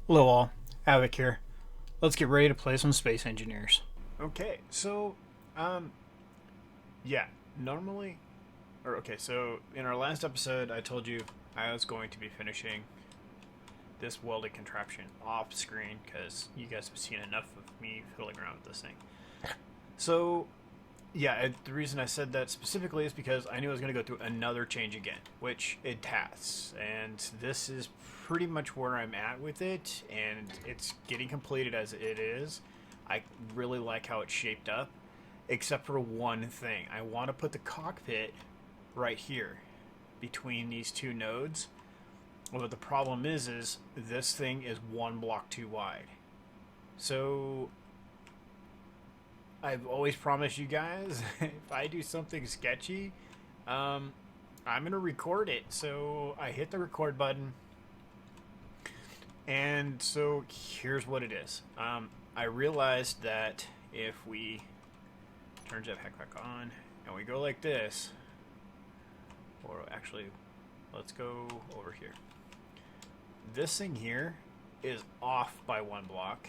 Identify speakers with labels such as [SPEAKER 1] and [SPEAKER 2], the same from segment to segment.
[SPEAKER 1] Hello all, Havoc here. Let's get ready to play some Space Engineers. Okay, so, um, yeah, normally, so in our last episode, I told you I was going to be finishing this welding contraption off screen because you guys have seen enough of me fiddling around with this thing. So, yeah, the reason I said that specifically is because I knew I was going to go through another change again, which it has. And this is pretty much where I'm at with it, and it's getting completed as it is. I really like how it's shaped up, except for one thing. I want to put the cockpit right here between these two nodes. Well, but the problem is this thing is one block too wide. So I've always promised you guys if I do something sketchy, I'm gonna record it. So I hit the record button, and so here's what it is. I realized that if we turn jetpack back on and we go like this, or actually, let's go over here. This thing here is off by one block.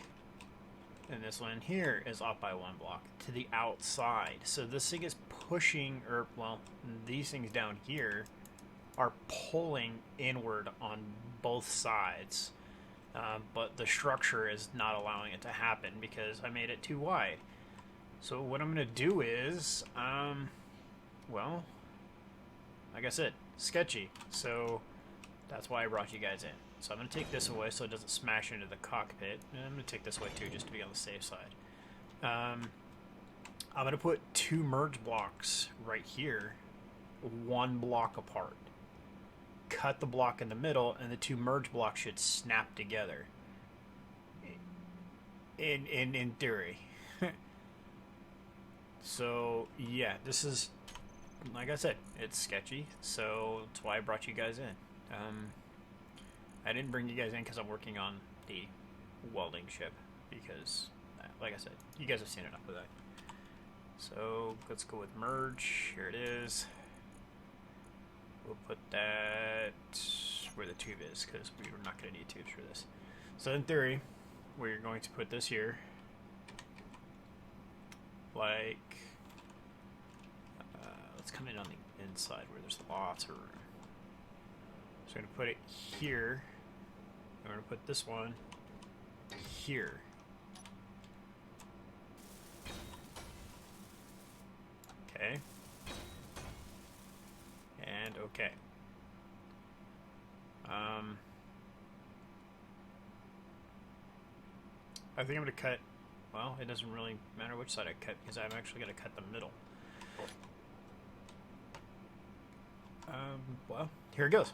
[SPEAKER 1] And this one here is off by one block to the outside. So this thing is pushing, or well, these things down here are pulling inward on both sides. But the structure is not allowing it to happen because I made it too wide. So what I'm going to do is, well, like I said, sketchy. So that's why I brought you guys in. So I'm going to take this away so it doesn't smash into the cockpit. And I'm going to take this away too just to be on the safe side. I'm going to put two merge blocks right here, one block apart. Cut the block in the middle, and the two merge blocks should snap together. In theory. So, yeah, this is, like I said, it's sketchy. So that's why I brought you guys in. I didn't bring you guys in because I'm working on the welding ship because, like I said, you guys have seen enough of that. So let's go with merge. Here it is. We'll put that where the tube is because we're not going to need tubes for this. So in theory, we're going to put this here, like, let's come in on the inside where there's lots of room. So I'm going to put it here. I'm going to put this one here. Okay. And okay. I think I'm going to cut, well, it doesn't really matter which side I cut because I'm actually going to cut the middle. Well, here it goes.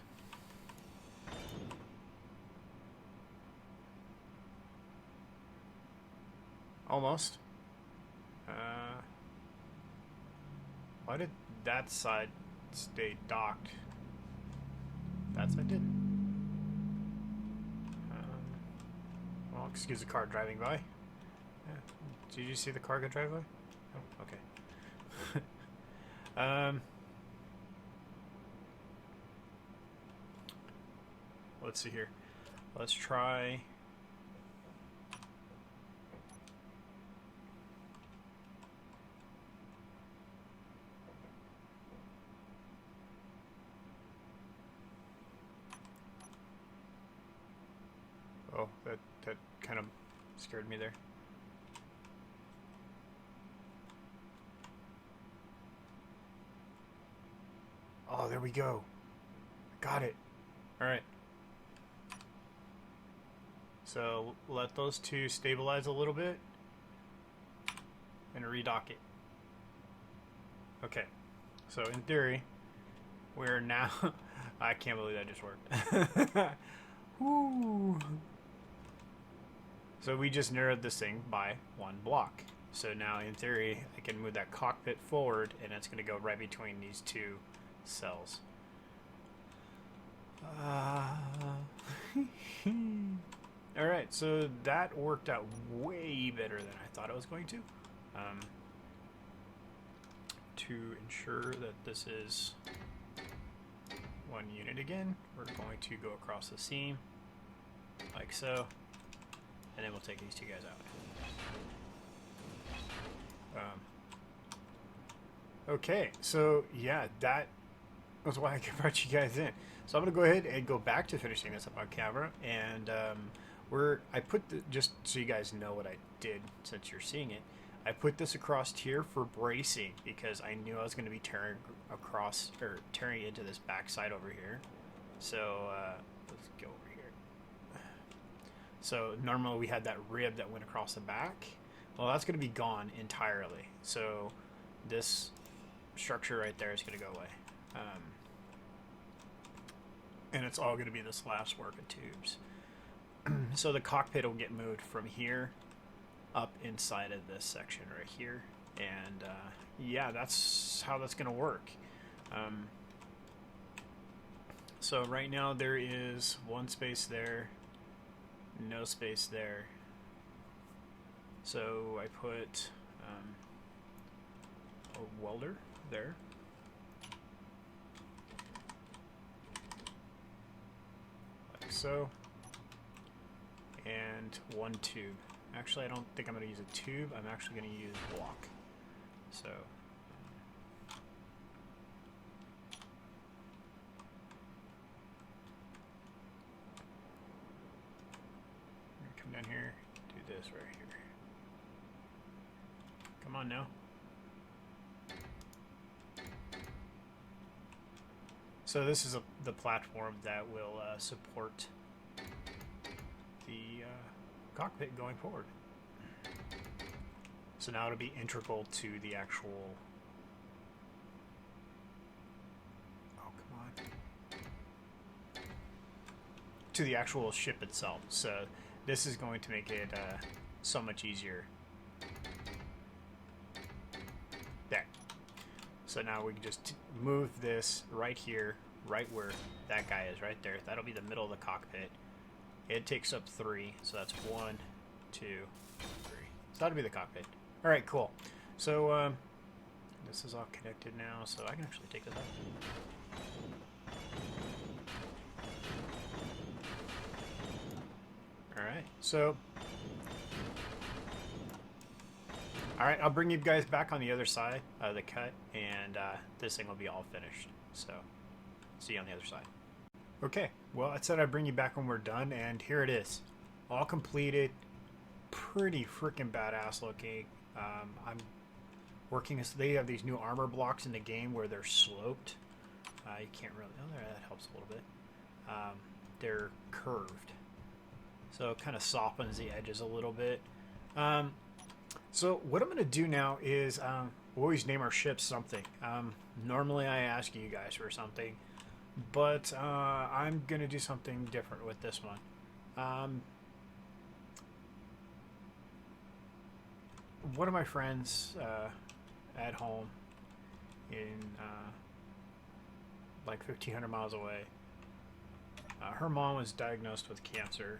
[SPEAKER 1] Almost. Why did that side stay docked? That side didn't. Well, excuse the car driving by. Yeah. Did you see the car go drive by? Oh, okay. Let's see here. Let's try. Oh, that kind of scared me there. Oh, there we go. Got it. All right. So let those two stabilize a little bit and redock it. Okay. So in theory, we're now. I can't believe that just worked. Woo. So we just narrowed this thing by one block. So now in theory, I can move that cockpit forward and it's going to go right between these two cells. Alright, so that worked out way better than I thought it was going to. To ensure that this is one unit again, we're going to go across the seam like so. and then we'll take these two guys out. Okay, so yeah, that was why I brought you guys in. So I'm gonna go ahead and go back to finishing this up on camera, and I put just so you guys know what I did since you're seeing it. I put this across here for bracing because I knew I was going to be tearing across or tearing into this backside over here. So let's go over here. So normally we had that rib that went across the back. Well, that's going to be gone entirely. So this structure right there is going to go away. And it's all going to be this last work of tubes. So the cockpit will get moved from here up inside of this section right here, and yeah, that's how that's gonna work. So right now there is one space there, no space there, so I put a welder there, like so, and one tube. Actually, I don't think I'm going to use a tube. I'm actually going to use block. So, I'm going to come down here, do this right here. Come on now. So this is the platform that will support the cockpit going forward. So now it'll be integral to the actual, to the actual ship itself. So this is going to make it so much easier. There. So now we can just move this right here, right where that guy is, right there. That'll be the middle of the cockpit. It takes up 3, so that's 1, 2, 3. So that'll be the cockpit. All right, cool. So this is all connected now, so I can actually take this out. All right, so all right, I'll bring you guys back on the other side of the cut, and this thing will be all finished. So see you on the other side. Okay, well, I said I'd bring you back when we're done, and here it is. All completed. Pretty freaking badass looking. I'm working, they have these new armor blocks in the game where they're sloped. You can't really, oh, there, that helps a little bit. They're curved. So it kind of softens the edges a little bit. So what I'm going to do now is, we always name our ships something. Normally I ask you guys for something. But I'm going to do something different with this one. One of my friends at home in like 1,500 miles away, her mom was diagnosed with cancer,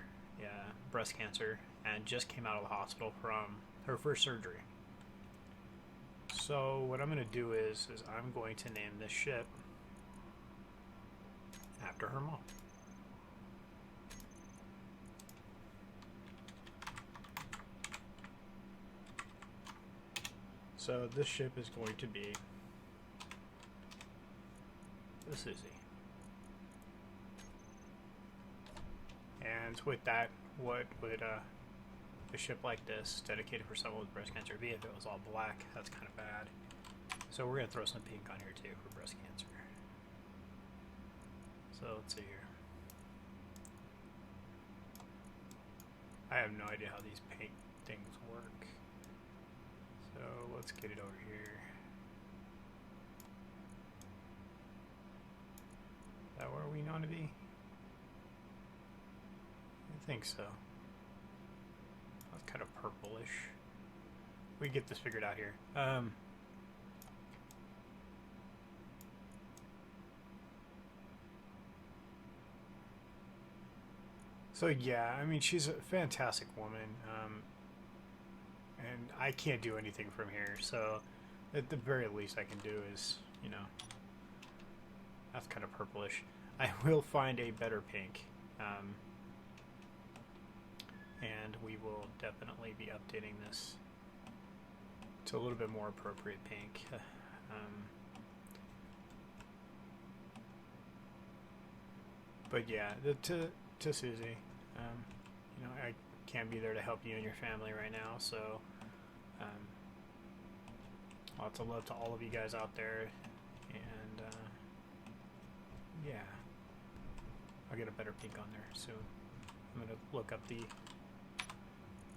[SPEAKER 1] breast cancer, and just came out of the hospital from her first surgery. So what I'm going to do is I'm going to name this ship after her mom. So this ship is going to be the Suzi. And with that, what would a ship like this, dedicated for someone with breast cancer, be if it was all black? That's kind of bad. So we're going to throw some pink on here too for breast cancer. So let's see here. I have no idea how these paint things work. So let's get it over here. Is that where we want to be? I think so. That's kind of purplish. We get this figured out here. So yeah, I mean, she's a fantastic woman, and I can't do anything from here, so at the very least I can do is, you know, that's kind of purplish. I will find a better pink, and we we will definitely be updating this to a little bit more appropriate pink. But yeah, to Suzi, you know, I can't be there to help you and your family right now, so lots of love to all of you guys out there, and yeah, I'll get a better pink on there soon. I'm gonna look up the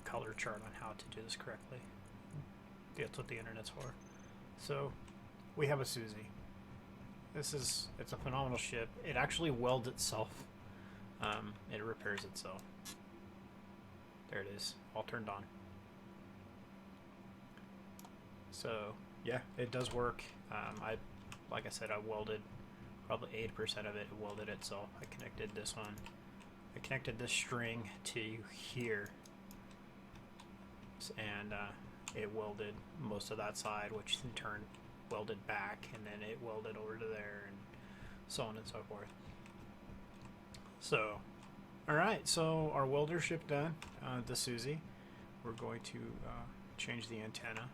[SPEAKER 1] color chart on how to do this correctly. That's what the internet's for. So we have a Suzi. It's a phenomenal ship. It actually welds itself. It repairs itself. There it is, all turned on. So yeah, it does work. Like I said, I welded probably 80% of it. It welded itself. I connected this one. I connected this string to here, and it welded most of that side, which in turn welded back, and then it welded over to there, and so on and so forth. So, alright, so our welder ship done, the Suzi. We're going to change the antenna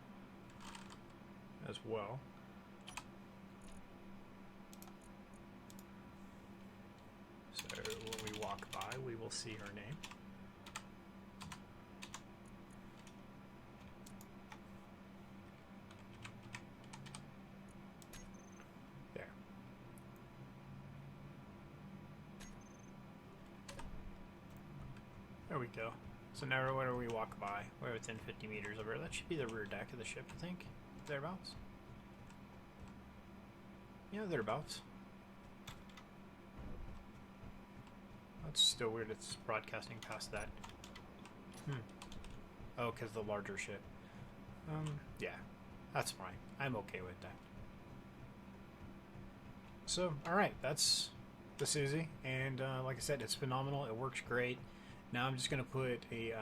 [SPEAKER 1] as well. So when we walk by, we will see her name. There. There we go. So now whenever we walk by, we're within 50 meters of her. That should be the rear deck of the ship, I think. Thereabouts. Yeah, thereabouts. That's still weird. It's broadcasting past that. Oh, because the larger ship. Yeah, that's fine. I'm okay with that. So, alright, that's the Suzi. And like I said, it's phenomenal. It works great. Now I'm just going to put a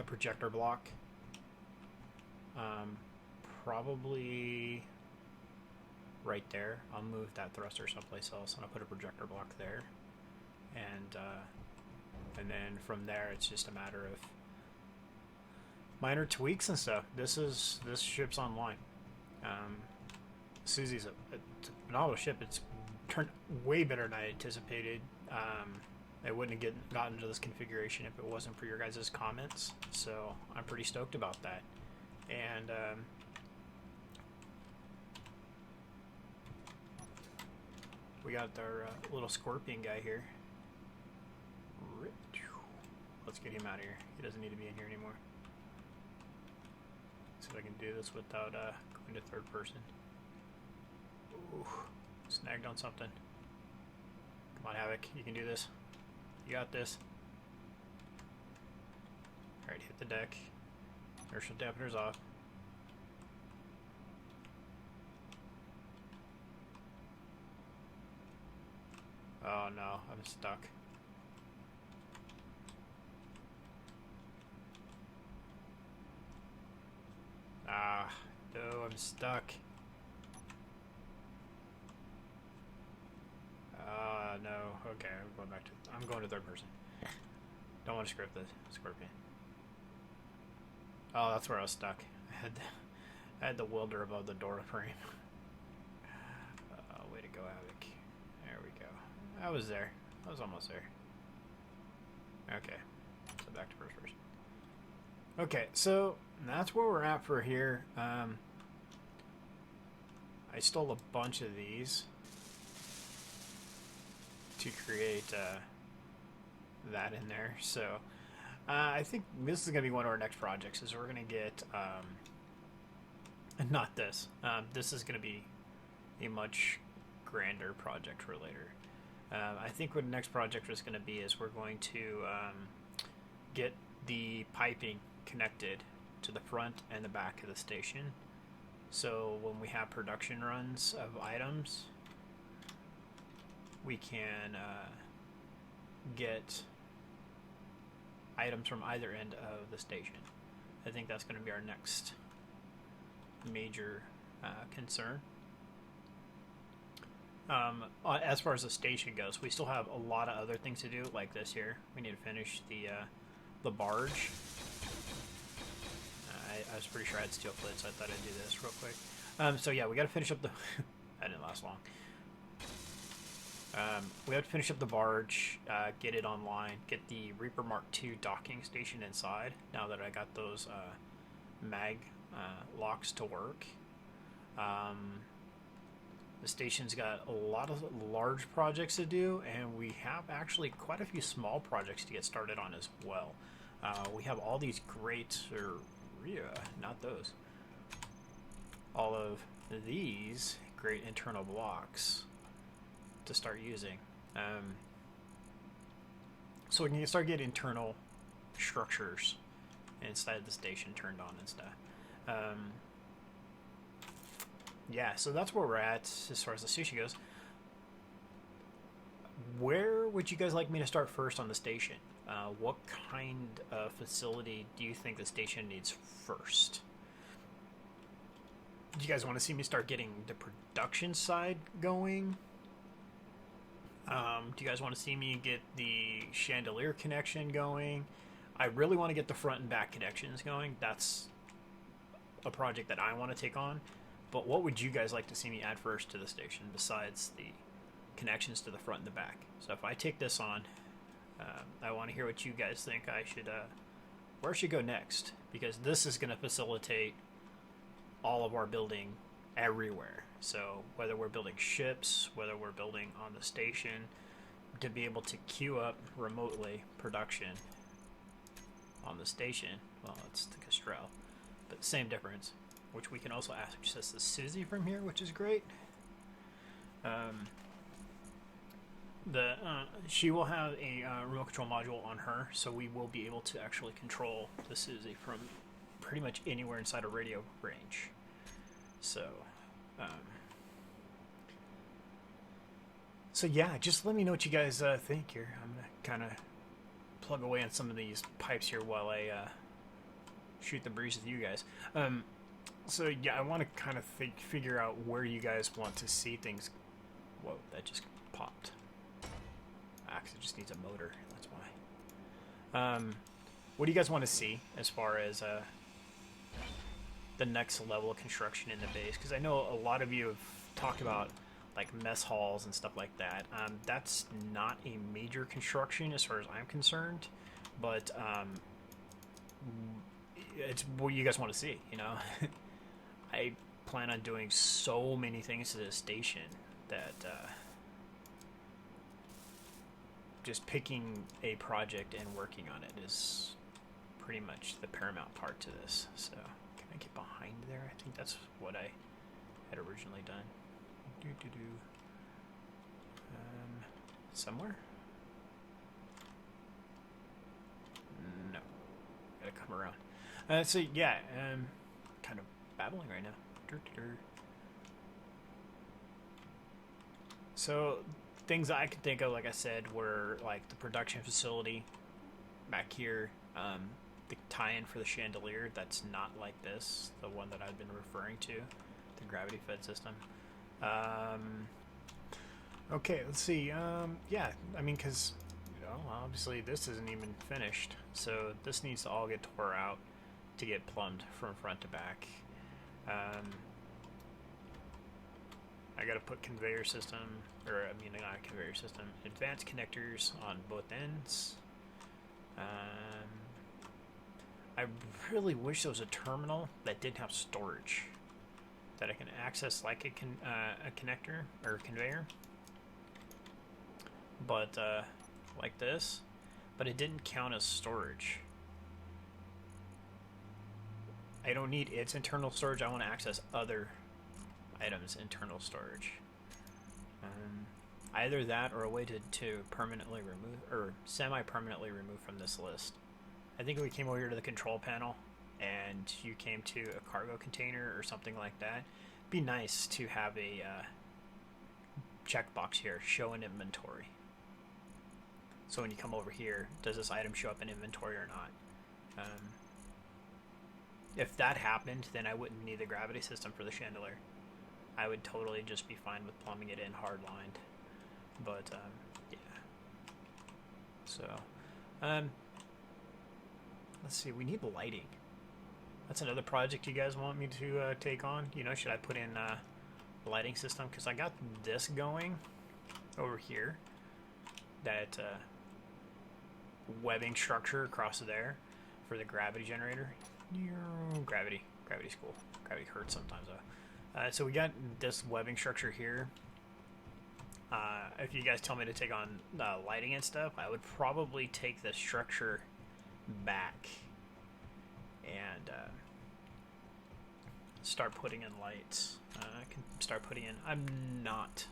[SPEAKER 1] projector block. Probably right there. I'll move that thruster someplace else, and I'll put a projector block there. And then from there, it's just a matter of minor tweaks and stuff. This ship's online. Suzi's a phenomenal ship. It's turned way better than I anticipated. I wouldn't have gotten to this configuration if it wasn't for your guys' comments. So I'm pretty stoked about that. And we got our little scorpion guy here. Let's get him out of here. He doesn't need to be in here anymore. See if I can do this without going to third person. Ooh, snagged on something. Come on, Havoc. You can do this. You got this. Alright, hit the deck. Inertial dampener's off. Oh no, I'm stuck. Ah, no, I'm stuck. No. Okay, I'm going to third person. Don't want to script this scorpion. Oh, that's where I was stuck. I had the welder above the door frame. Way to go, Havoc. There we go. I was there. I was almost there. Okay, so back to first person. Okay, so that's where we're at for here. I stole a bunch of these to create that in there. So I think this is going to be one of our next projects. Is we're going to get not this. This is going to be a much grander project for later. I think what the next project is going to be is we're going to get the piping connected to the front and the back of the station. So when we have production runs of items, we can get items from either end of the station. I think that's going to be our next major concern. As far as the station goes, we still have a lot of other things to do, like this here. We need to finish the barge. I was pretty sure I had steel plates, so I thought I'd do this real quick. So yeah, we got to finish up the... that didn't last long. We have to finish up the barge, get it online, get the Reaper Mark II docking station inside, now that I got those mag locks to work. The station's got a lot of large projects to do, and we have actually quite a few small projects to get started on as well. We have all these great, not those, all of these great internal blocks to start using. So we can start getting internal structures inside the station turned on and stuff. Yeah, so that's where we're at as far as the station goes. Where would you guys like me to start first on the station? What kind of facility do you think the station needs first? Do you guys want to see me start getting the production side going? Do you guys want to see me get the chandelier connection going? I really want to get the front and back connections going. That's a project that I want to take on. But what would you guys like to see me add first to the station besides the connections to the front and the back? So if I take this on, I want to hear what you guys think I should, where I should go next. Because this is going to facilitate all of our building everywhere. So whether we're building ships, whether we're building on the station, to be able to queue up remotely production on the station, well, it's the Castrel, but same difference, which we can also access the Suzi from here, which is great. She will have a remote control module on her, so we will be able to actually control the Suzi from pretty much anywhere inside a radio range. So, so yeah, just let me know what you guys think here. I'm gonna kind of plug away on some of these pipes here while I shoot the breeze with you guys. So yeah, I want to kind of figure out where you guys want to see things. Whoa, that just popped. Actually, it just needs a motor. That's why. What do you guys want to see as far as the next level of construction in the base? Because I know a lot of you have talked about like mess halls and stuff like that. That's not a major construction as far as I'm concerned, but it's what you guys want to see, you know. I plan on doing so many things to this station that just picking a project and working on it is pretty much the paramount part to this. So can I get behind there? I think that's what I had originally done. Somewhere? No. Gotta come around. So yeah, kind of babbling right now. So things I could think of, like I said, were like the production facility back here, the tie-in for the chandelier that's not like this, the one that I've been referring to, the gravity fed system. Okay, let's see. Yeah, I mean, because, you know, obviously this isn't even finished, so this needs to all get tore out to get plumbed from front to back. I gotta put conveyor system, or I mean, not a conveyor system, advanced connectors on both ends. I really wish there was a terminal that didn't have storage that I can access like a connector or conveyor, but like this, but it didn't count as storage. I don't need its internal storage. I want to access other items' internal storage. Either that or a way to permanently remove or semi-permanently remove from this list. I think we came over here to the control panel and you came to a cargo container or something like that. It'd be nice to have a checkbox here, show in inventory. So when you come over here, does this item show up in inventory or not? If that happened, then I wouldn't need the gravity system for the chandelier. I would totally just be fine with plumbing it in hard-lined. But, yeah. So, let's see, we need lighting. That's another project you guys want me to take on. You know, should I put in lighting system? Because I got this going over here. That webbing structure across there for the gravity generator. Gravity's cool. Gravity hurts sometimes though. So we got this webbing structure here. If you guys tell me to take on lighting and stuff, I would probably take the structure back and start putting in lights. I can start putting in. I'm not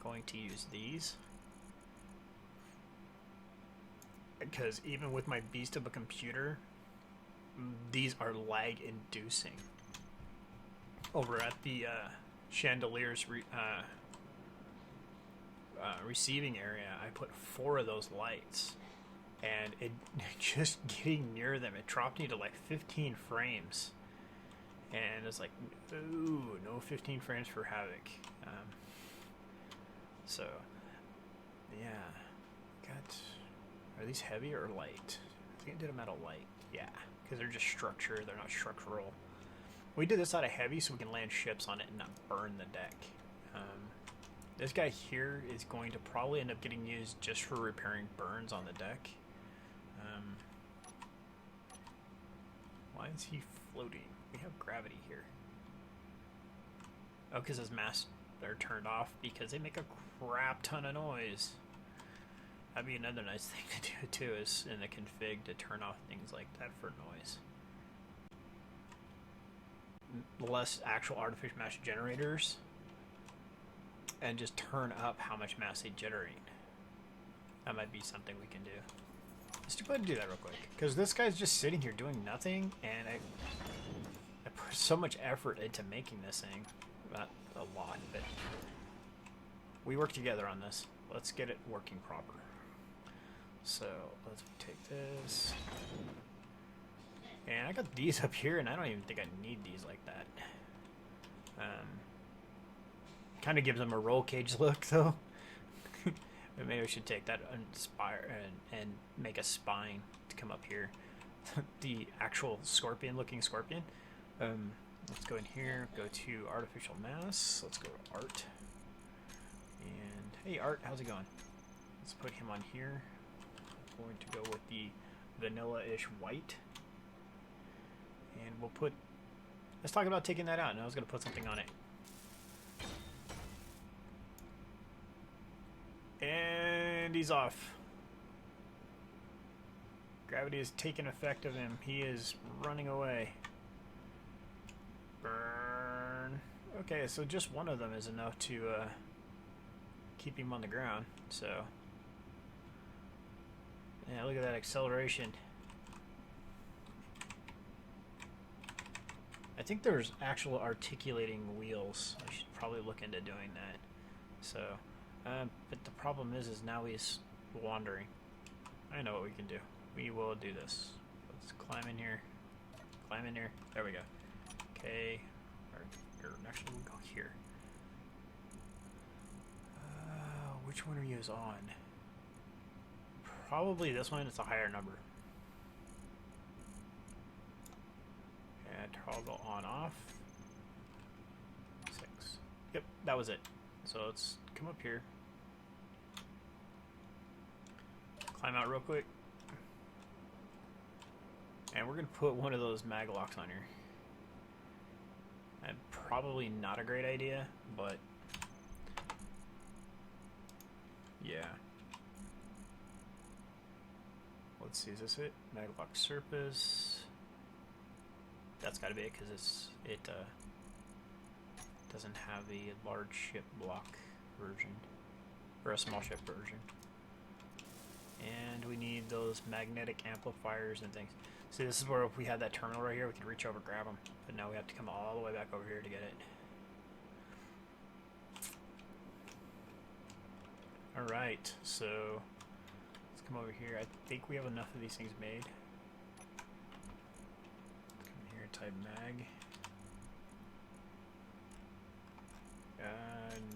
[SPEAKER 1] going to use these because even with my beast of a computer, these are lag inducing. Over at the chandelier's receiving area, I put 4 of those lights, and it just getting near them, it dropped me to like 15 frames, and it's like, ooh, no 15 frames for Havoc. So yeah, are these heavy or light? I think I did them out of light. Yeah, because they're just structure, they're not structural. We did this out of heavy so we can land ships on it and not burn the deck. This guy here is going to probably end up getting used just for repairing burns on the deck. Why is he floating? We have gravity here. Oh, because his masts are turned off because they make a crap ton of noise. That'd be another nice thing to do too, is in the config to turn off things like that for noise. Less actual artificial mass generators, and just turn up how much mass they generate. That might be something we can do. Let's go ahead and do that real quick, because this guy's just sitting here doing nothing, and I put so much effort into making this thing. Not a lot, but we work together on this. Let's get it working proper. So let's take this. And I got these up here, and I don't even think I need these like that. Kind of gives them a roll cage look, though. But maybe we should take that and make a spine to come up here. The actual scorpion-looking scorpion. Let's go in here, go to artificial mass. Let's go to art. And hey, Art, how's it going? Let's put him on here. I'm going to go with the vanilla-ish white. And we'll put... Let's talk about taking that out, and I was going to put something on it. And he's off. Gravity is taking effect of him. He is running away. Burn. Okay, so just one of them is enough to keep him on the ground. So, yeah, look at that acceleration. I think there's actual articulating wheels. I should probably look into doing that. So, but the problem is now he's wandering. I know what we can do. We will do this. Let's climb in here. Climb in here. There we go. Okay. Or actually, we'll go here. Which one are you on? Probably this one. It's a higher number. And toggle on off. 6. Yep, that was it. So let's come up here. Climb out real quick. And we're going to put one of those mag locks on here. And probably not a great idea, but yeah. Let's see, is this it? Mag lock surface. That's got to be it, because it doesn't have the large ship block version, or a small ship version. And we need those magnetic amplifiers and things. See, this is where if we had that terminal right here, we could reach over, grab them. But now we have to come all the way back over here to get it. Alright, so let's come over here. I think we have enough of these things made. Come here, type mag.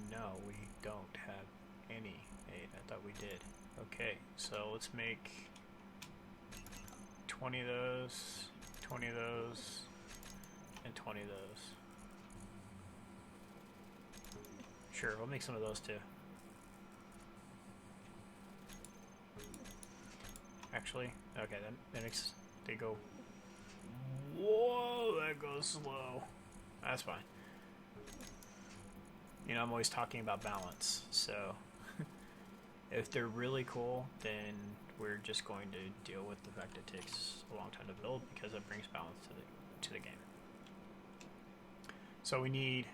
[SPEAKER 1] No, we don't have any. Hey, I thought we did. Okay, so let's make 20 of those, 20 of those, and 20 of those. Sure, we'll make some of those too. Actually, okay, that makes, they go, whoa, that goes slow. That's fine. You know, I'm always talking about balance, so if they're really cool, then we're just going to deal with the fact it takes a long time to build because it brings balance to the game. So we need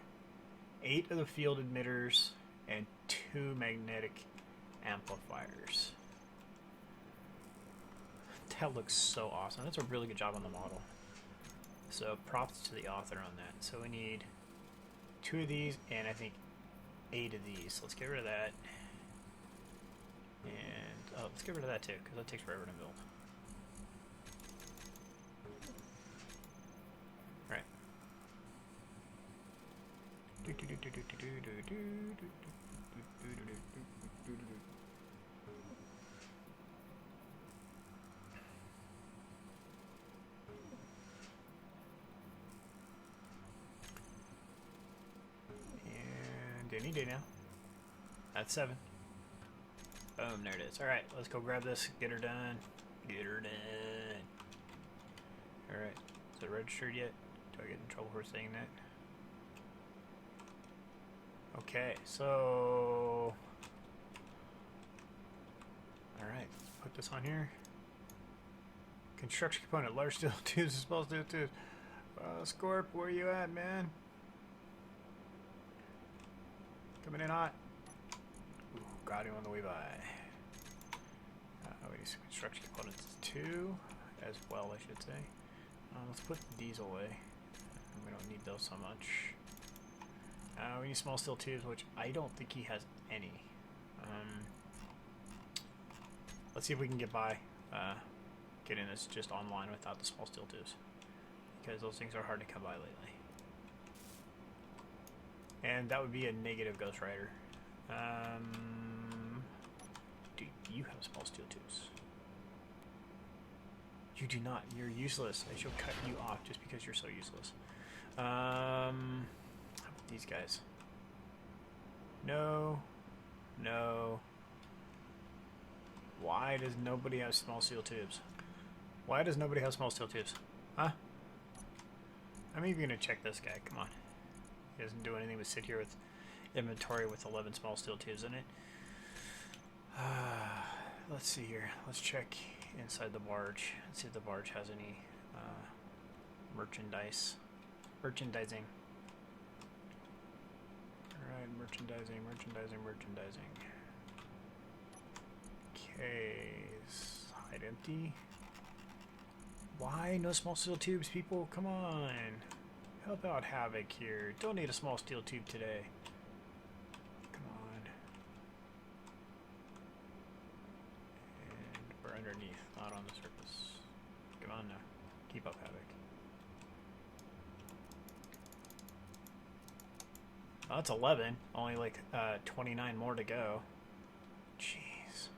[SPEAKER 1] 8 of the field emitters and 2 magnetic amplifiers. That looks so awesome. That's a really good job on the model. So props to the author on that. So we need 2 of these and I think 8 of these. So let's get rid of that. And let's get rid of that too, because that takes forever to build. Right. And any day now. That's 7. Boom, there it is. Alright, let's go grab this, get her done. Get her done. Alright, is it registered yet? Do I get in trouble for saying that? Okay, so... Alright, put this on here. Construction component, large steel tubes, small steel tubes. Scorp, where you at, man? Coming in hot. Ooh, got him on the way by. We need some construction components too, as well, I should say. Let's put these away. We don't need those so much. We need small steel tubes, which I don't think he has any. Let's see if we can get by getting this just online without the small steel tubes, because those things are hard to come by lately. And that would be a negative Ghost Rider. Do you have small steel tubes? You do not. You're useless. I shall cut you off just because you're so useless. How about these guys? No. No. Why does nobody have small steel tubes? Why does nobody have small steel tubes? Huh? I'm even going to check this guy. Come on. He doesn't do anything but sit here with inventory with 11 small steel tubes in it. Let's see here. Let's check inside the barge. Let's see if the barge has any merchandising. Alright, merchandising. Okay, side empty. Why no small steel tubes, people? Come on. Help out Havoc here. Don't need a small steel tube today. Come on. And we're underneath, not on the surface. Come on now. Keep up, Havoc. Oh, that's 11. Only like 29 more to go. Jeez.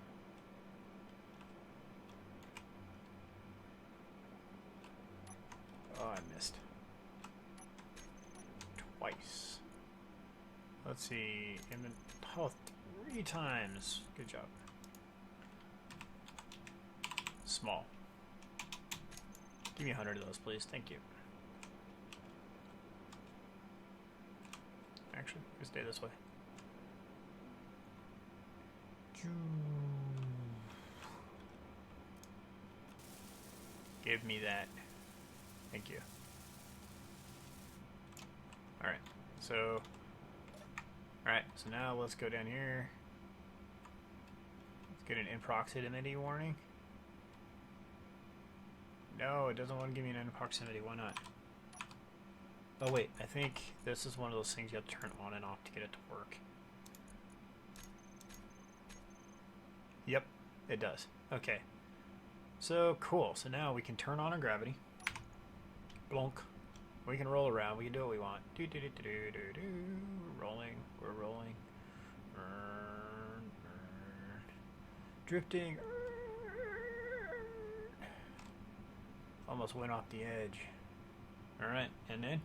[SPEAKER 1] Oh, I missed. Twice. Let's see. Oh, 3 times. Good job. Small. Give me 100 of those, please. Thank you. Actually, we stay this way. Give me that. Thank you. Alright, so now let's go down here. Let's get an in proximity warning. No, it doesn't want to give me an in proximity. Why not? Oh wait, I think this is one of those things you have to turn on and off to get it to work. Yep, it does. Okay. So cool. So now we can turn on our gravity. Blonk. We can roll around. We can do what we want. Do do do do do do do. We're rolling. We're rolling. Drifting. Almost went off the edge. Alright, and then,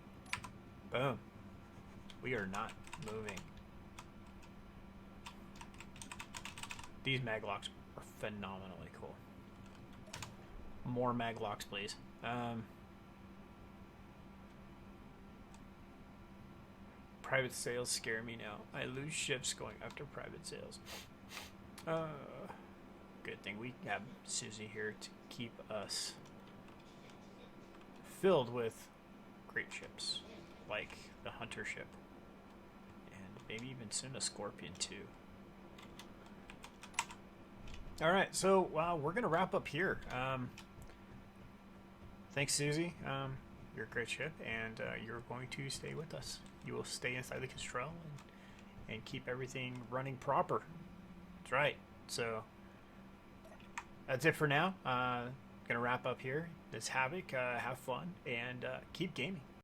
[SPEAKER 1] boom. We are not moving. These mag locks are phenomenally cool. More mag locks, please. Private sales scare me now. I lose ships going after private sales. Good thing we have Suzi here to keep us filled with great ships, like the Hunter ship, and maybe even soon a Scorpion too. All right, so we're gonna wrap up here. Thanks, Suzi. You're a great ship, and you're going to stay with us. You will stay inside the Kestrel and keep everything running proper. That's right. So that's it for now. Gonna wrap up here. This Havoc. Have fun and keep gaming.